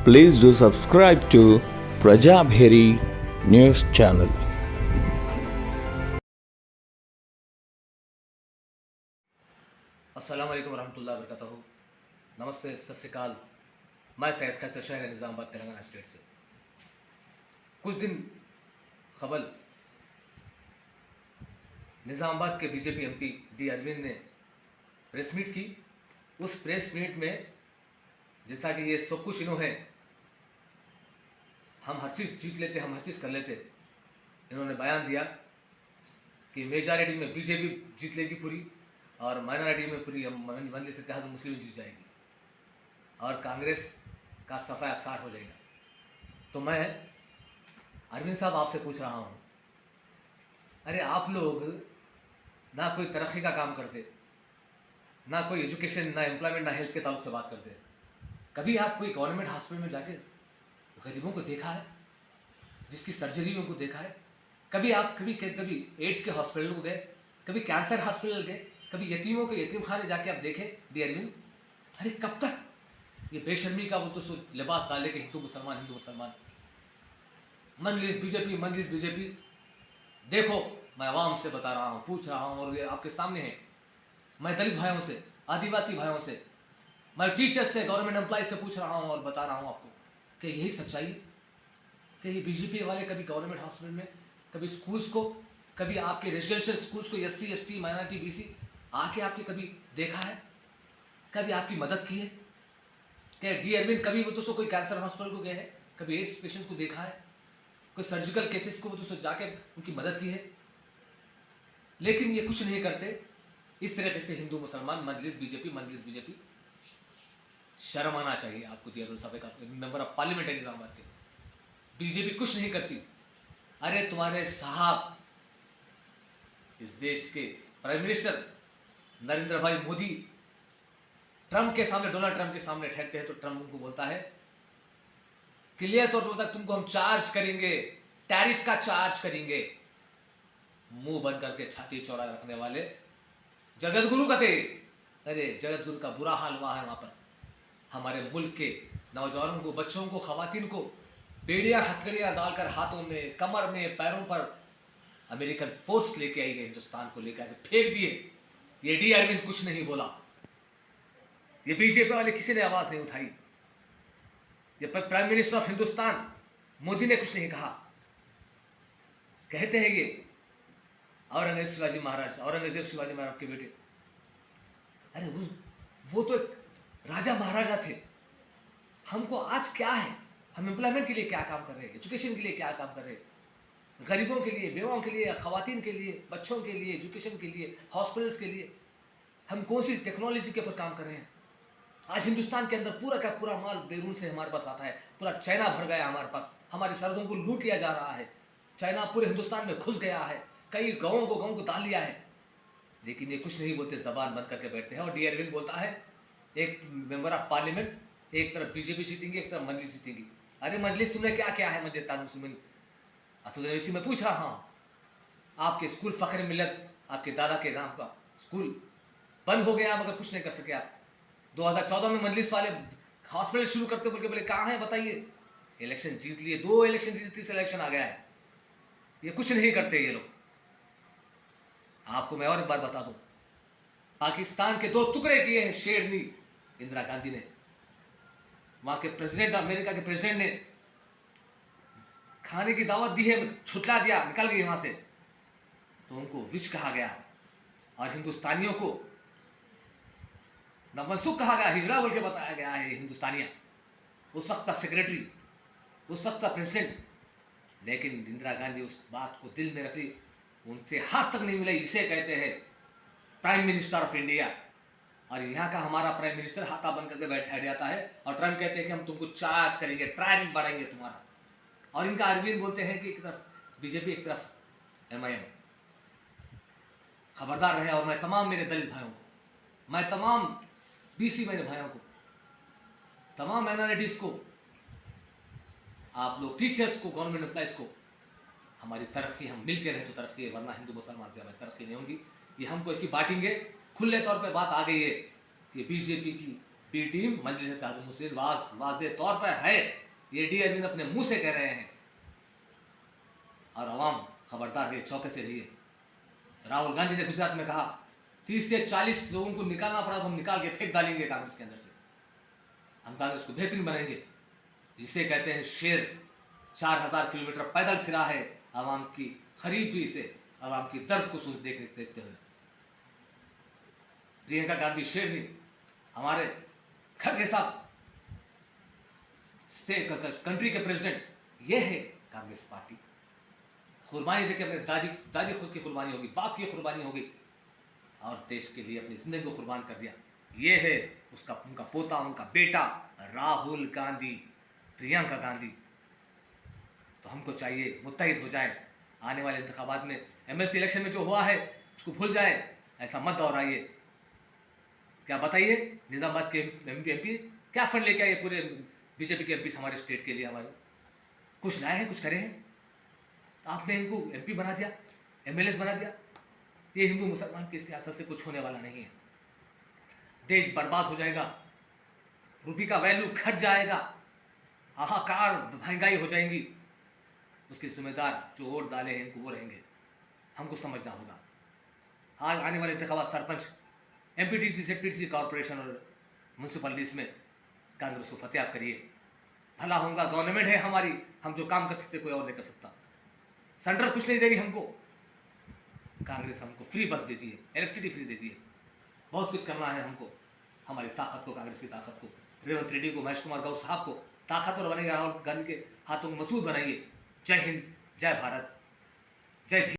Please do subscribe to Prajabheri News Channel. अस्सलाम वालेकुम रहमतुल्लाहि व बरकातहू। नमस्ते, सत श्री अकाल। मैं सैयद खैसर शहर निज़ामाबाद तेलंगाना स्टेट से। कुछ दिन कबल निज़ामाबाद के बीजेपी एमपी डी अरविंद ने प्रेस मीट की। उस प्रेस मीट में जैसा कि ये सब कुछ इन्हों है, हम हर चीज़ जीत लेते, हम हर चीज़ कर लेते, इन्होंने बयान दिया कि मेजॉरिटी में बीजेपी जीत लेगी पूरी और माइनॉरिटी में पूरी मजलिस इत्तेहाद मुस्लिम जीत जाएगी और कांग्रेस का सफाया साठ हो जाएगा। तो मैं अरविंद साहब आपसे पूछ रहा हूँ, अरे आप लोग ना कोई तरक्की का काम करते, ना कोई एजुकेशन, ना एम्प्लॉयमेंट, ना हेल्थ के ताल्लुक से बात करते। कभी आप कोई गवर्नमेंट हॉस्पिटल में जाके गरीबों को देखा है, जिसकी सर्जरी उनको देखा है? कभी आप कभी एड्स के हॉस्पिटल को गए, कभी कैंसर हॉस्पिटल गए, कभी यतीमों के यतीम खाने जाके आप देखे? डी अरविंद, अरे कब तक ये बेशर्मी का वो तो लिबास डाले के हिंदू मुसलमान मंजलिस बीजेपी। देखो, मैं आवाम से बता रहा हूँ, पूछ रहा हूँ और ये आपके सामने है। मैं दलित भाइयों से, आदिवासी भाइयों से, मैं टीचर्स से, गवर्नमेंट एम्प्लॉय से पूछ रहा हूँ और बता रहा हूँ आपको कि यही सच्चाई है कि ये बीजेपी वाले कभी गवर्नमेंट हॉस्पिटल में, कभी स्कूल्स को, कभी आपके रेजिडेंशियल स्कूल्स को एससी एसटी माइनॉरिटी बीसी आके आपके कभी देखा है? कभी आपकी मदद की है? क्या डी अरविंद कभी वो दोस्तों कोई कैंसर हॉस्पिटल को गए हैं? कभी एड्स पेशेंट्स को देखा है? कोई सर्जिकल केसेस को वो दोस्तों जाके उनकी मदद की है? लेकिन ये कुछ नहीं करते। इस तरीके से हिंदू मुसलमान मजलिस बीजेपी। शर्म आना चाहिए आपको। डी अरविंद साहब का मेंबर ऑफ पार्लियामेंट है निजामाबाद के, बीजेपी कुछ नहीं करती। अरे तुम्हारे साहब इस देश के प्राइम मिनिस्टर नरेंद्र भाई मोदी ट्रंप के सामने, डोनाल्ड ट्रंप के सामने ठहरते हैं तो ट्रंप उनको बोलता है, क्लियर तौर पर बोलता है, तुमको हम चार्ज करेंगे, टैरिफ का चार्ज करेंगे। मुंह बंद करके छाती चौड़ा रखने वाले जगत गुरु का थे। अरे जगत गुरु का बुरा हाल हुआ है वहां पर। हमारे मुल्क के नौजवानों को, बच्चों को, खवातीन को बेड़ियां हथकड़ियां डालकर हाथों में, कमर में, पैरों पर अमेरिकन फोर्स लेके आई है, हिंदुस्तान को लेकर आके फेंक दिए। ये डी अरविंद कुछ नहीं बोला, ये बीजेपी वाले किसी ने आवाज नहीं उठाई, ये prime minister of Hindustan Modi ने कुछ नहीं कहा। कहते हैं ये औरंगजेब शिवाजी महाराज के बेटे। अरे वो तो एक राजा महाराजा थे। हमको आज क्या है? हम एम्प्लॉयमेंट के लिए क्या काम कर रहे हैं, एजुकेशन के लिए क्या काम कर रहे हैं, गरीबों के लिए, बेवाओं के लिए, खवातीन के लिए, बच्चों के लिए, एजुकेशन के लिए, हॉस्पिटल्स के लिए हम कौन सी टेक्नोलॉजी के ऊपर काम कर रहे हैं? आज हिंदुस्तान के अंदर पूरा का पूरा माल बैरून से हमारे पास आता है, पूरा चाइना भर गया हमारे पास, हमारी सरहदों को लूट लिया जा रहा है, चाइना पूरे हिंदुस्तान में घुस गया है, कई गाँवों को डाल लिया है। लेकिन ये कुछ नहीं बोलते, जबान बंद करके बैठते हैं। और डी अरविंद बोलता है, एक मेंबर ऑफ पार्लियामेंट, एक तरफ बीजेपी जीतेंगी, एक तरफ मजलिस जीतेंगी। अरे मजलिस तुमने क्या किया है? मजलिस मुस्लिमीन असद में पूछ रहा हूँ, आपके स्कूल फ़ख्र मिल्लत, आपके दादा के नाम का स्कूल बंद हो गया, मगर कुछ नहीं कर सके आप। 2014 में मजलिस वाले हॉस्पिटल शुरू करते बोल के बोले कहाँ है बताइए? इलेक्शन जीत लिए, 2 इलेक्शन जीते, 3 इलेक्शन आ गया है। ये कुछ नहीं करते ये लोग। आपको मैं और एक बार बता दूं, पाकिस्तान के 2 टुकड़े किए हैं शेरनी इंदिरा गांधी ने। वहां के प्रेसिडेंट, अमेरिका के प्रेसिडेंट ने खाने की दावत दी है, छुटला दिया, निकल गई वहां से, तो उनको विच कहा गया और हिंदुस्तानियों को नपुंसक कहा गया, हिजड़ा बोल के बताया गया है हिंदुस्तानिया। उस वक्त का सेक्रेटरी, उस वक्त का प्रेसिडेंट। लेकिन इंदिरा गांधी उस बात को दिल में रखी, उनसे हाथ तक नहीं मिला। इसे कहते हैं प्राइम मिनिस्टर ऑफ इंडिया। और यहाँ का हमारा प्राइम मिनिस्टर हाथा बन करके बैठ जाता है और ट्रंप कहते हैं कि हम तुमको चार्ज करेंगे, टैरिफ बढ़ाएंगे तुम्हारा। और इनका अरविंद बोलते हैं कि एक तरफ बीजेपी, एक तरफ एमआईएम। खबरदार रहे। और मैं तमाम मेरे दलित भाइयों को, मैं तमाम बीसी मेरे भाइयों को, तमाम माइनॉरिटीज को, आप लोग टीचर्स को, गवर्नमेंट एम्प्लॉइज को, हमारी तरक्की, हम मिलकर रहे तो तरक्की है, वरना हिंदू मुसलमान से हमारी तरक्की नहीं होगी। ये हमको ऐसी बांटेंगे, खुले तौर पे बात आ गई है कि बीजेपी की पी टीम मजलिस इत्तेहादुल मुस्लिमीन वाज़े तौर पर है, ये डी अरविंद अपने मुंह से कह रहे हैं। और अवाम खबरदार है, चौके से रहिए। राहुल गांधी ने गुजरात में कहा 30 से 40 लोगों को निकालना पड़ा तो हम निकाल के फेंक डालेंगे कांग्रेस के अंदर से, हम कांग्रेस को बेहतरीन बनाएंगे। जिसे कहते हैं शेर 4000 किलोमीटर पैदल फिरा है, आवाम की खरीद भी इसे आवाम की दर्द को देखते हुए। प्रियंका गांधी शेर नहीं, हमारे खड़गे साहब स्टेट कंट्री के प्रेसिडेंट, ये है कांग्रेस पार्टी। कुर्बानी देके अपने दादी खुद की कुर्बानी होगी, बाप की कुर्बानी होगी, और देश के लिए अपनी जिंदगी को कुर्बान कर दिया। ये है उनका पोता, उनका बेटा राहुल गांधी, प्रियंका गांधी। तो हमको चाहिए मुत्तहिद हो जाए। आने वाले इंतखाबात में एमएलसी इलेक्शन में जो हुआ है उसको भूल जाए, ऐसा मत दोहराइए। क्या बताइए, निजामाबाद के एमपी क्या फंड लेके आए पूरे बीजेपी के एमपी हमारे स्टेट के लिए, हमारे कुछ लाए हैं, कुछ करे हैं? तो आपने इनको एमपी बना दिया, एमएलए बना दिया। ये हिंदू मुसलमान की सियासत से कुछ होने वाला नहीं है। देश बर्बाद हो जाएगा, रुपये का वैल्यू घट जाएगा, हाहाकार महंगाई हो जाएगी। उसके जिम्मेदार जो वोट डाले हैं इनको वो रहेंगे, हमको समझना होगा। आज आने वाले इंतखाबात सरपंच, एमपीटीसी, सेक्रेटरी, कॉर्पोरेशन और म्यूनसिपलिटीज में कांग्रेस को फतेह करिए। भला होगा, गवर्नमेंट है हमारी, हम जो काम कर सकते कोई और नहीं कर सकता। सेंट्रल कुछ नहीं देगी हमको, कांग्रेस हमको फ्री बस देती है, इलेक्ट्रिसिटी फ्री देती है। बहुत कुछ करना है हमको, हमारी ताकत को, कांग्रेस की ताकत को, रेवंत रेड्डी को, महेश कुमार गौर साहब को ताकतवर बनेगा, राहुल गांधी के हाथों को मजबूत बनाइए। जय हिंद, जय भारत, जय भीम।